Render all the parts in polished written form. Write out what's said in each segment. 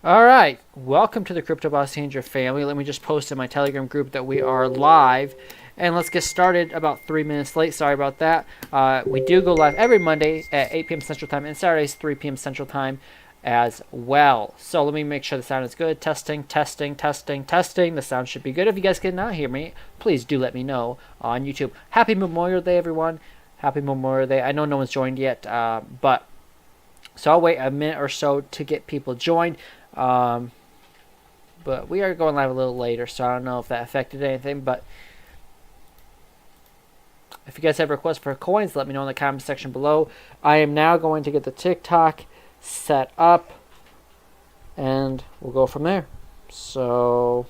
All right, welcome to the Crypto Boss Andrew family. Let me just post in my Telegram group that we are live, and let's get started. About 3 minutes late. Sorry about that. We do go live every Monday at 8 p.m. Central Time, and Saturdays 3 p.m. Central Time as well. So let me make sure the sound is good. Testing, testing, testing, testing. The sound should be good. If you guys cannot hear me, please do let me know on YouTube. Happy Memorial Day, everyone. Happy Memorial Day. I know no one's joined yet, but so I'll wait a minute or so to get people joined. But we are going live a little later, so I don't know if that affected anything. But if you guys have requests for coins, let me know in the comment section below. I am now going to get the TikTok set up, and we'll go from there. So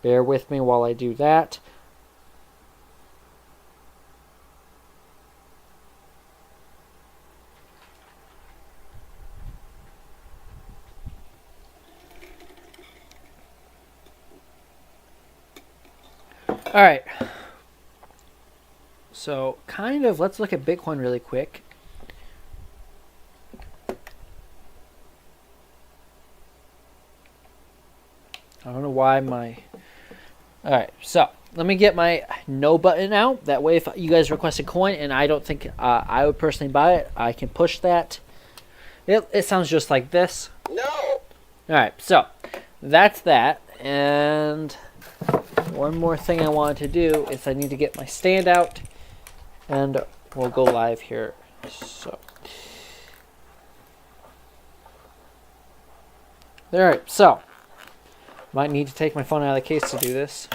bear with me while I do that. All right. So let's look at Bitcoin really quick. I don't know why my... All right, so let me get my no button out. That way if you guys request a coin and I don't think I would personally buy it, I can push that. It sounds just like this. No! All right, so that's that. And one more thing I wanted to do is I need to get my stand out, and we'll go live here. So, all right, so might need to take my phone out of the case to do this.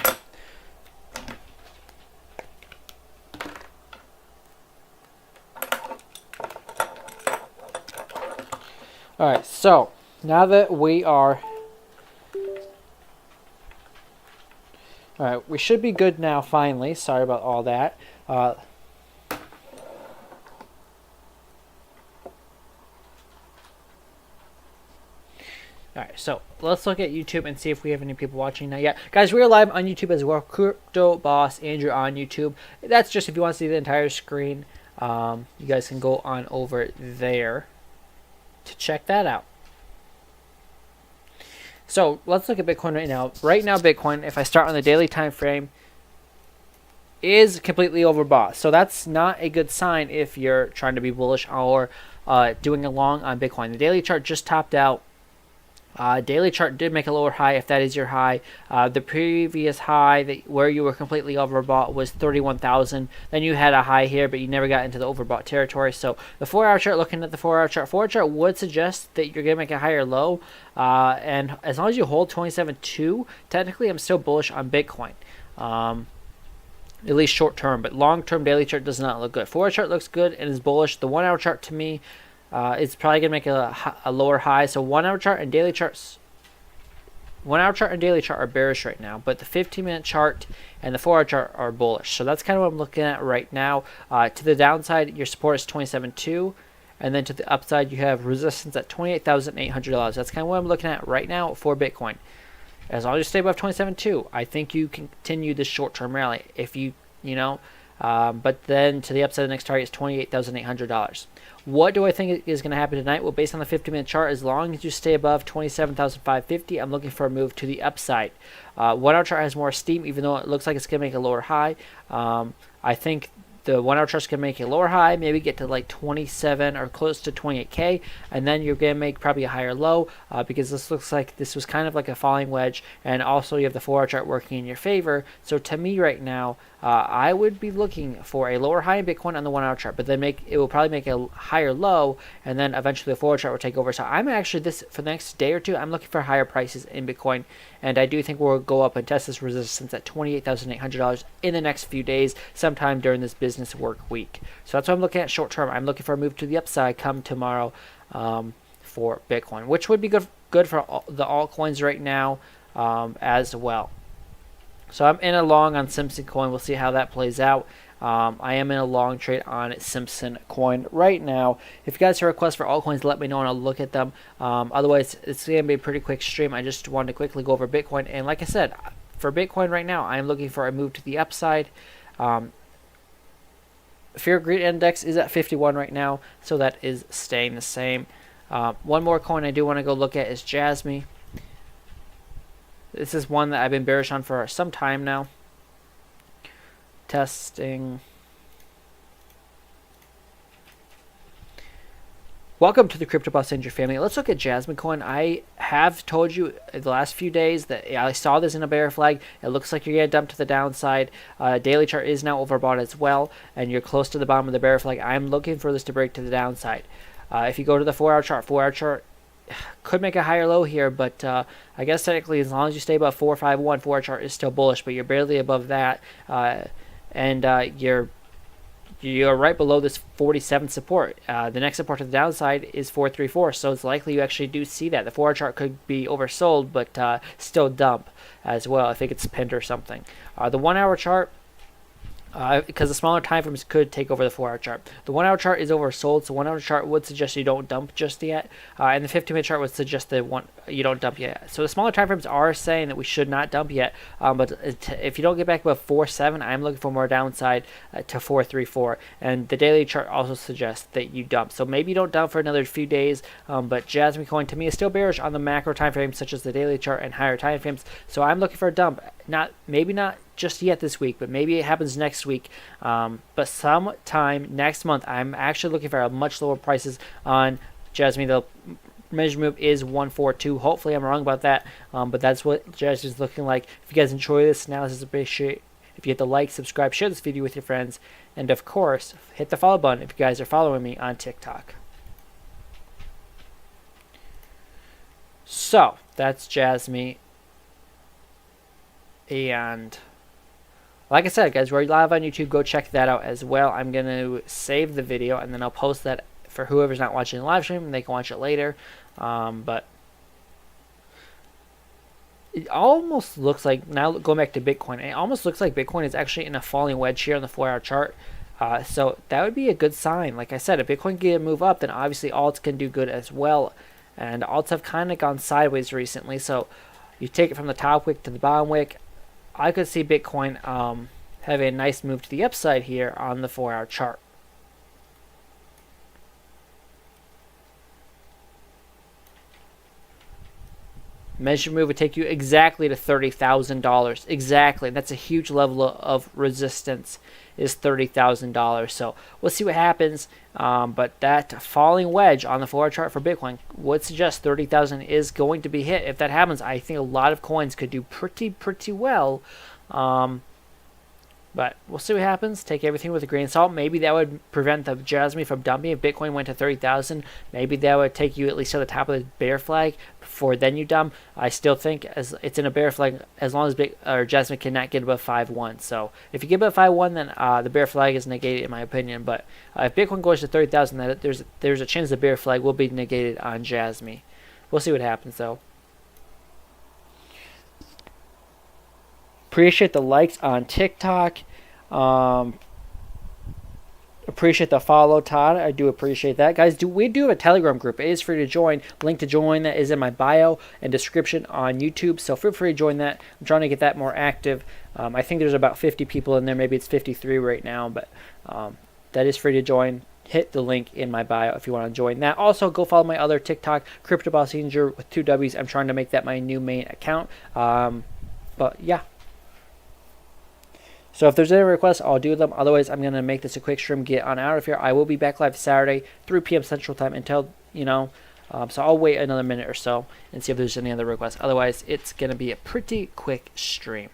All right, so now that we are... All right, we should be good now, finally. Sorry about all that. All right, so let's look at YouTube and see if we have any people watching now yet. Guys, we are live on YouTube as well. Crypto Boss Andrew on YouTube. That's just if you want to see the entire screen. You guys can go on over there to check that out. So let's look at Bitcoin right now. Right now, Bitcoin, if I start on the daily time frame, is completely overbought. So that's not a good sign if you're trying to be bullish or doing a long on Bitcoin. The daily chart just topped out. Daily chart did make a lower high, if that is your high. The previous high where you were completely overbought was 31,000. Then you had a high here, but you never got into the overbought territory. So the 4-hour chart, looking at the 4-hour chart, 4-hour chart would suggest that you're going to make a higher low. And as long as you hold 27.2, technically I'm still bullish on Bitcoin. At least short term, but long term daily chart does not look good. 4-hour chart looks good and is bullish. The 1-hour chart to me, it's probably going to make a lower high. So 1-hour chart and daily charts, 1-hour chart and daily chart are bearish right now, but the 15-minute chart and the 4-hour chart are bullish. So that's kind of what I'm looking at right now. To the downside, your support is 27.2, and then to the upside, you have resistance at $28,800. That's kind of what I'm looking at right now for Bitcoin. As long as you stay above 27.2, I think you can continue this short-term rally. If you know, but then to the upside, the next target is $28,800. What do I think is going to happen tonight? Well, based on the 50-minute chart, as long as you stay above 27,550, I'm looking for a move to the upside. 1-hour chart has more steam, even though it looks like it's going to make a lower high. I think the 1-hour chart's going to make a lower high, maybe get to like 27 or close to 28K, and then you're going to make probably a higher low because this looks like this was kind of like a falling wedge, and also you have the 4-hour chart working in your favor. So to me right now, I would be looking for a lower high in Bitcoin on the 1-hour chart, but then it will probably make a higher low, and then eventually the 4-hour chart will take over. So I'm actually, for the next day or two, I'm looking for higher prices in Bitcoin, and I do think we'll go up and test this resistance at $28,800 in the next few days, sometime during this business work week. So that's what I'm looking at short term. I'm looking for a move to the upside come tomorrow for Bitcoin, which would be good for the altcoins right now as well. So I'm in a long on Simpson Coin. We'll see how that plays out. I am in a long trade on Simpson Coin right now. If you guys have requests for altcoins, let me know and I'll look at them. Otherwise, it's going to be a pretty quick stream. I just wanted to quickly go over Bitcoin. And like I said, for Bitcoin right now, I am looking for a move to the upside. Fear of Greed Index is at 51 right now, so that is staying the same. One more coin I do want to go look at is Jasmy. This is one that I've been bearish on for some time now. Testing. Welcome to the Crypto Boss Ninja family. Let's look at Jasmy coin. I have told you the last few days that I saw this in a bear flag. It looks like you're going to dump to the downside. Daily chart is now overbought as well, and you're close to the bottom of the bear flag. I'm looking for this to break to the downside. If you go to the 4-hour chart could make a higher low here, but I guess technically as long as you stay above 451, 4-hour chart is still bullish, but you're barely above that, and you're right below this 47 support. The next support to the downside is 434, so it's likely you actually do see that. The 4-hour chart could be oversold, but still dump as well if it gets pinned or something. The 1-hour chart, because the smaller time frames could take over the 4-hour chart. The 1-hour chart is oversold, so 1-hour chart would suggest you don't dump just yet, and the 15-minute chart would suggest that you don't dump yet. So the smaller time frames are saying that we should not dump yet, but if you don't get back above 4.7, I'm looking for more downside to 4.34, and the daily chart also suggests that you dump. So maybe you don't dump for another few days, but Jasmy coin to me is still bearish on the macro time frames such as the daily chart and higher time frames. So I'm looking for a dump. Maybe not just yet this week, but maybe it happens next week. But sometime next month, I'm actually looking for much lower prices on Jasmy. The measure move is 142. Hopefully, I'm wrong about that. But that's what Jasmy is looking like. If you guys enjoy this analysis, appreciate if you hit the like, subscribe, share this video with your friends, and of course, hit the follow button if you guys are following me on TikTok. So that's Jasmy. And like I said, guys, we're live on YouTube. Go check that out as well. I'm going to save the video, and then I'll post that for whoever's not watching the live stream, and they can watch it later. But it almost looks like, now going back to Bitcoin, it almost looks like Bitcoin is actually in a falling wedge here on the 4-hour chart. So that would be a good sign. Like I said, if Bitcoin can move up, then obviously alts can do good as well. And alts have kind of gone sideways recently. So you take it from the top wick to the bottom wick. I could see Bitcoin have a nice move to the upside here on the 4-hour chart. Measure move would take you exactly to $30,000. Exactly. That's a huge level of resistance, is $30,000. So we'll see what happens. But that falling wedge on the 4-hour chart for Bitcoin would suggest 30,000 is going to be hit. If that happens, I think a lot of coins could do pretty well. But we'll see what happens. Take everything with a grain of salt. Maybe that would prevent the Jasmy from dumping. If Bitcoin went to 30,000, maybe that would take you at least to the top of the bear flag before then you dump. I still think as it's in a bear flag, as long as Jasmy cannot get above 5.1. So if you get above 5.1, then the bear flag is negated in my opinion. But if Bitcoin goes to 30,000, there's a chance the bear flag will be negated on Jasmy. We'll see what happens though. Appreciate the likes on TikTok. Appreciate the follow, Todd. I do appreciate that. Guys, we do have a Telegram group. It is free to join. Link to join that is in my bio and description on YouTube. So feel free to join that. I'm trying to get that more active. I think there's about 50 people in there. Maybe it's 53 right now. But that is free to join. Hit the link in my bio if you want to join that. Also, go follow my other TikTok, Crypto Boss Ninja with 2 W's. I'm trying to make that my new main account. But yeah. So if there's any requests, I'll do them. Otherwise, I'm going to make this a quick stream, get on out of here. I will be back live Saturday, 3 p.m. Central Time until, so I'll wait another minute or so and see if there's any other requests. Otherwise, it's going to be a pretty quick stream.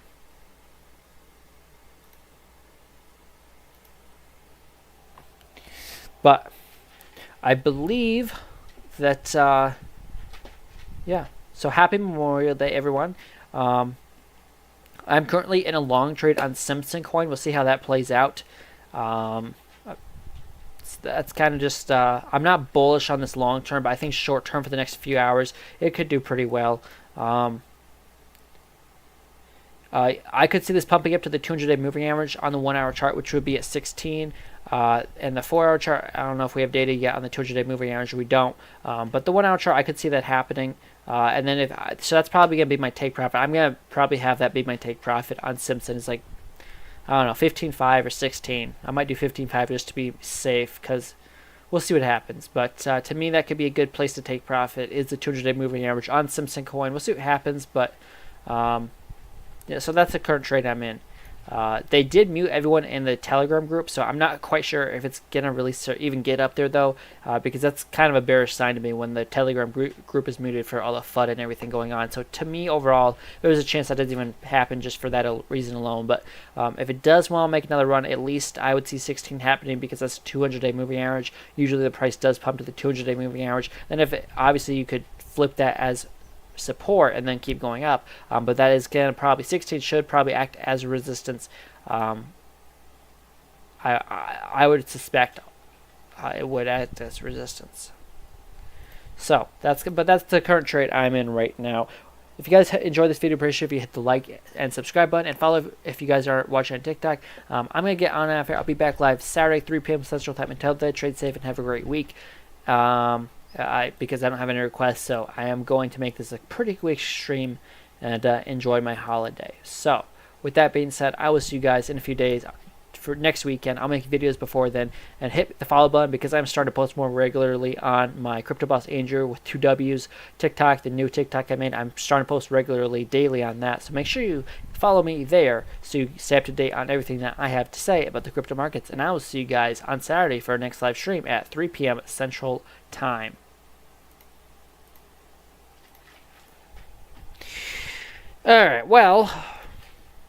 But I believe that, yeah. So happy Memorial Day, everyone. I'm currently in a long trade on Simpson coin. We'll see how that plays out. That's kind of just, I'm not bullish on this long term, but I think short term for the next few hours, it could do pretty well. I could see this pumping up to the 200-day moving average on the 1-hour chart, which would be at 16. And the 4-hour chart, I don't know if we have data yet on the 200-day moving average. We don't. But the 1-hour chart, I could see that happening. And then so that's probably going to be my take profit. I'm going to probably have that be my take profit on Simpson. It's like, I don't know, 15.5 or 16. I might do 15.5 just to be safe because we'll see what happens. But to me, that could be a good place to take profit, is the 200-day moving average on Simpson Coin. We'll see what happens, but yeah, so that's the current trade I'm in. They did mute everyone in the Telegram group, so I'm not quite sure if it's going to really even get up there, though, because that's kind of a bearish sign to me when the Telegram group is muted for all the FUD and everything going on. So to me, overall, there's a chance that doesn't even happen just for that reason alone. But if it does want to make another run, at least I would see 16 happening, because that's a 200-day moving average. Usually the price does pump to the 200-day moving average. Then obviously you could flip that as support and then keep going up, but that is going to probably 16 should probably act as a resistance. I would suspect it would act as resistance. So that's the current trade I'm in right now. If you guys enjoyed this video, appreciate if you hit the like and subscribe button, and follow if you guys are watching on TikTok. I'm gonna get on after. I'll be back live Saturday 3 p.m. Central Time. Until then, trade safe and have a great week. Because I don't have any requests, so I am going to make this a pretty quick stream and enjoy my holiday. So, with that being said, I will see you guys in a few days for next weekend. I'll make videos before then, and hit the follow button, because I'm starting to post more regularly on my Crypto Boss Andrew with 2 W's TikTok, the new TikTok I made. I'm starting to post regularly, daily on that. So make sure you follow me there so you stay up to date on everything that I have to say about the crypto markets. And I will see you guys on Saturday for our next live stream at 3 p.m. Central Time. Alright, well,